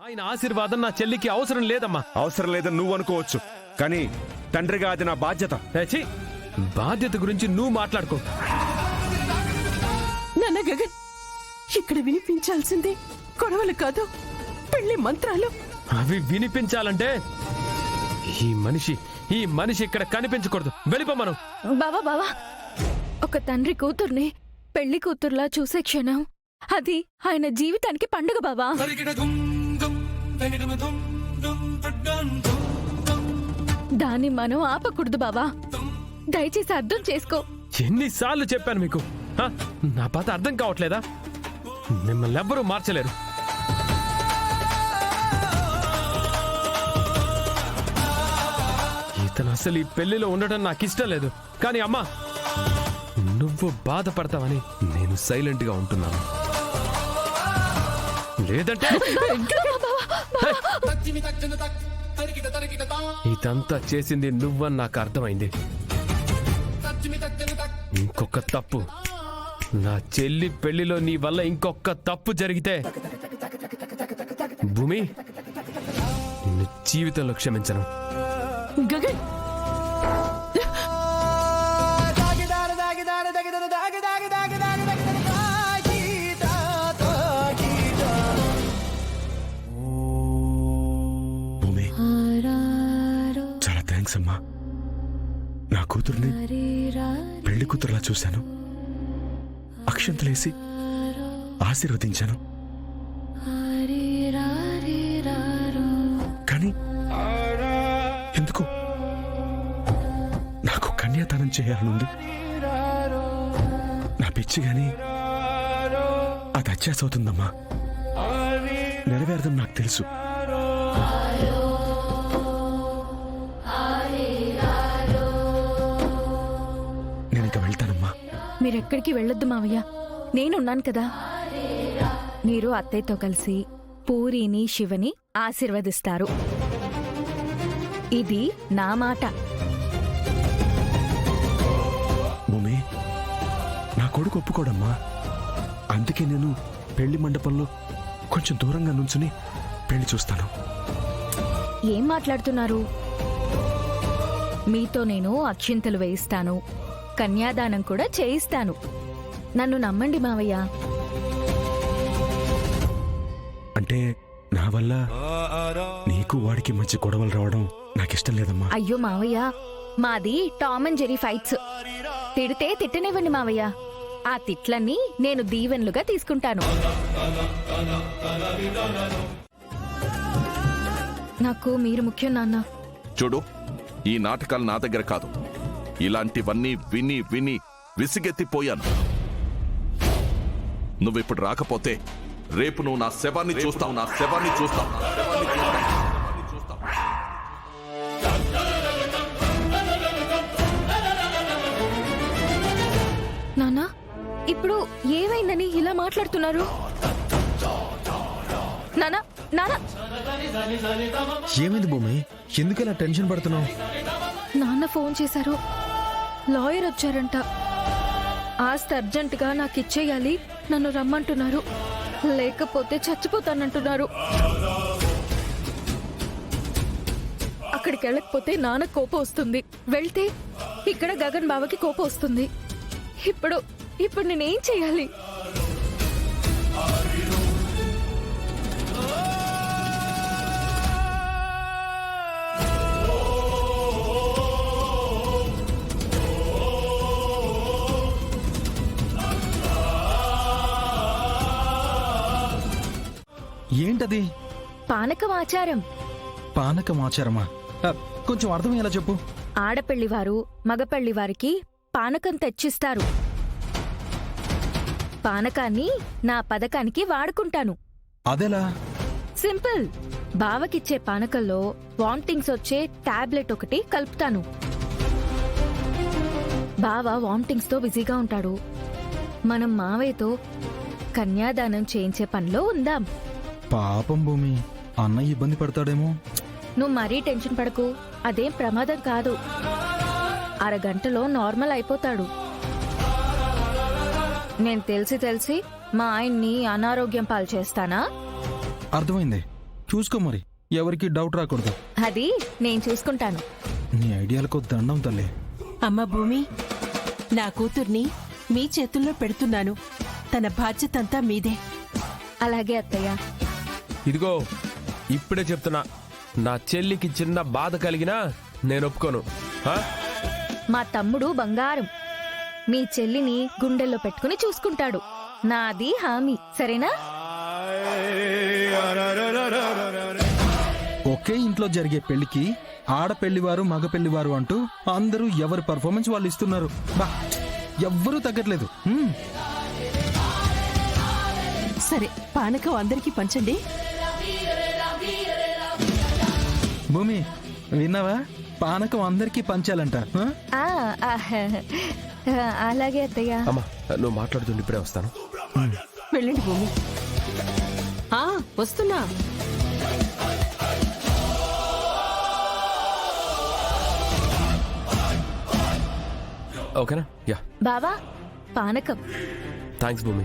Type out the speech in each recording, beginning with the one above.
ఆయన ఆశీర్వాదం నా చెల్లికి అవసరం లేదమ్మా. అవసరం లేదని నువ్వు అనుకోవచ్చు, కానీ తండ్రిగా అది నా బాధ్యత. ఛీ, బాధ్యత గురించి నువ్వు మాట్లాడుకో. నాన్న గగన్, ఇక్కడ వినిపించాల్సింది గొడవలు కాదు, పెళ్లి మంత్రాలు. అవి వినిపించాలంటే ఈ మనిషి ఇక్కడ కనిపించకూడదు. వెళ్ళిపోమను. బావా, ఒక తండ్రి కూతుర్ని పెళ్లి కూతుర్లా చూసే క్షణం అది ఆయన జీవితానికి పండుగ బావా. దాన్ని మనం ఆపకూడదు బావా. దయచేసి అర్థం చేసుకో. ఎన్నిసార్లు చెప్పాను మీకు? నా బాధ అర్థం కావట్లేదా? మిమ్మల్ని ఎవ్వరూ మార్చలేరు. ఇతను అసలు ఈ పెళ్లిలో ఉండటం నాకు ఇష్టం లేదు. కానీ అమ్మా, నువ్వు బాధపడతావని నేను సైలెంట్ గా ఉంటున్నాను. లేదంటే ఇదంతా చేసింది నువ్వని నాకు అర్థమైంది. ఇంకొక తప్పు, నా చెల్లి పెళ్లిలో నీ వల్ల ఇంకొక తప్పు జరిగితే భూమి, నిన్ను జీవితంలో క్షమించను. గగన్, భూమి, చాలా థ్యాంక్స్ అమ్మా. నా కూతుర్ని పెళ్లి కూతురులా చూశాను, అక్షంతలేసి ఆశీర్వదించాను. కానీ ఎందుకు నాకు కన్యాదానం చేయాలనుంది. నా పిచ్చి గాని అది అత్యాస అవుతుందమ్మా. నెరవేరడం నాకు తెలుసు. నేను ఇక వెళ్తానమ్మా. మీరెక్కడికి వెళ్ళొద్దు మావయ్య, నేనున్నాను కదా. మీరు అత్తయ్యతో కలిసి పూరిని శివని ఆశీర్వదిస్తారు. ఇది నా మాట. భూమి, నా కొడుకు ఒప్పుకోడమ్మా. అందుకే నేను పెళ్లి మండపంలో కొంచెం దూరంగా నుంచుని పెళ్లి చూస్తాను. ఏం మాట్లాడుతున్నారు? మీతో నేను అక్షింతలు వేయిస్తాను, కన్యాదానం కూడా చేయిస్తాను. నన్ను నమ్మండి మావయ్య. అంటే నా వల్ల నీకు వాడికి మధ్య గొడవలు రావడం నాకిష్టం లేదమ్మా. అయ్యో మావయ్య, మాది టామ్ అండ్ జెర్రీ ఫైట్స్. తిడితే తిట్టనివ్వండి మావయ్య. ఆ తిట్లన్నీ నేను దీవెన్లుగా తీసుకుంటాను. నాకు మీరు ముఖ్యం నాన్న. చూడు, ఈ నాటకాలు నా దగ్గర కాదు. ఇలాంటివన్నీ విని విని విసిగెత్తిపోయాను. నువ్విప్పుడు రాకపోతే రేపు నువ్వు నా శవాన్ని చూస్తావు. నాన్న, ఇప్పుడు ఏమైందని ఇలా మాట్లాడుతున్నారు? నానా, నానా, ఏమైంది భూమి? ఎందుకు ఇలా టెన్షన్ పడుతున్నావు? నాన్న ఫోన్ చేశారు. లాయర్ వచ్చారంట. ఆస్తి అర్జెంటుగా నాకు ఇచ్చేయాలి, నన్ను రమ్మంటున్నారు. లేకపోతే చచ్చిపోతానంటున్నారు. అక్కడికి వెళ్ళకపోతే నాన్న కోపం వస్తుంది. వెళ్తే ఇక్కడ గగన్ బావకి కోపం వస్తుంది. ఇప్పుడు నేనేం చేయాలి? ఏంటది? పానకం ఆచారం. పానకం ఆచారమా? కొంచెం అర్థమయ్యేలా చెప్పు. ఆడపెళ్లివారు మగపెళ్లివారికి పానకం తెచ్చిస్తారు. పానకాన్ని నా పథకానికి వాడుకుంటాను. అదెలా? సింపుల్. బావకిచ్చే పానకంలో వామిటింగ్స్ వచ్చే టాబ్లెట్ ఒకటి కలుపుతాను. బావ వామిటింగ్స్ తో బిజీగా ఉంటాడు. మనం మావయ్యతో కన్యాదానం చేయించే పనిలో ఉందాం. పాపం భూమి, అన్నయ్య ఇబ్బంది పడతాడేమో. నువ్వు మరీ టెన్షన్ పడకు, అదేం ప్రమాదం కాదు. అరగంటలో నార్మల్ అయిపోతాడు. నేను తెలిసి మా ఆయన్ని అనారోగ్యం పాలు చేస్తానా? అర్థమైంది. చూసుకో మరి, ఎవరికి డౌట్ రాకూడదు. అది నేను చూసుకుంటాను. నీ ఐడియాలకు దండం తల్లి. అమ్మ భూమి, నా కూతుర్ని మీ చేతుల్లో పెడుతున్నాను. తన బాధ్యత అంతా మీదే. అలాగే అత్తయ్య. ఇదిగో ఇప్పుడే చెప్తున్నా, నా చెల్లికి చిన్న బాధ కలిగినా నేను ఒప్పుకోను. ఆ? మా తమ్ముడు బంగారం. మీ చెల్లిని గుండెల్లో పెట్టుకుని చూసుకుంటాడు. నాది హామీ, సరేనా? ఒకే ఇంట్లో జరిగే పెళ్లికి ఆడపెళ్లివారు మగ పెళ్లివారు అంటూ అందరూ ఎవరి పర్ఫార్మెన్స్ వాళ్ళు ఇస్తున్నారు. బా, ఎవ్వరూ తగ్గట్లేదు. సరే, పానకం అందరికీ పంచండి. భూమి, విన్నావా? పానకం అందరికీ పంచాలంట. ఆ? ఆ, అలాగే అత్తయ్య. అమ్మా నువ్వు మాట్లాడుతుంటే ఇప్పుడే వస్తాను. వెళ్ళండి భూమి. వస్తున్నా. ఓకేనా? యా. బావా, పానకం. థ్యాంక్స్ భూమి.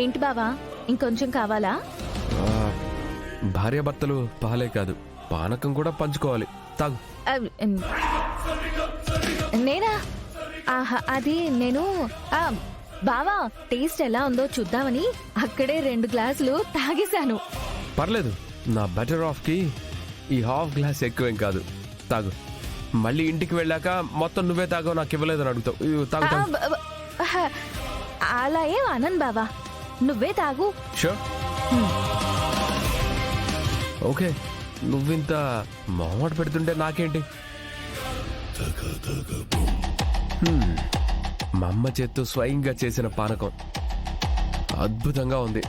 ఏంటి బావా, ఇంకొంచెం కావాలా? భార్యాభర్తలు పాలే కాదు, పానకం కూడా పంచుకోవాలి. తాగు. నేనా? ఆహా, అది నేను బావా టేస్ట్ ఎలా ఉందో చూద్దామని అక్కడే 2 గ్లాసులు తాగేశాను. పర్లేదు, నా బెటర్ ఆఫ్ కి ఈ హాఫ్ గ్లాస్ ఎక్కువేం కాదు. తాగు. మళ్ళీ ఇంటికి వెళ్ళాక మొత్తం నువ్వే తాగో, నాకు ఇవ్వలేదని అడుగుతావు. తాగు తాగు. అలా ఏం అనను బావా, నువ్వే తాగు. షూర్. ఓకే, నువ్వింత మొహమాట పెడుతుంటే నాకేంటి. మా అమ్మ చేత్తో స్వయంగా చేసిన పానకం అద్భుతంగా ఉంది.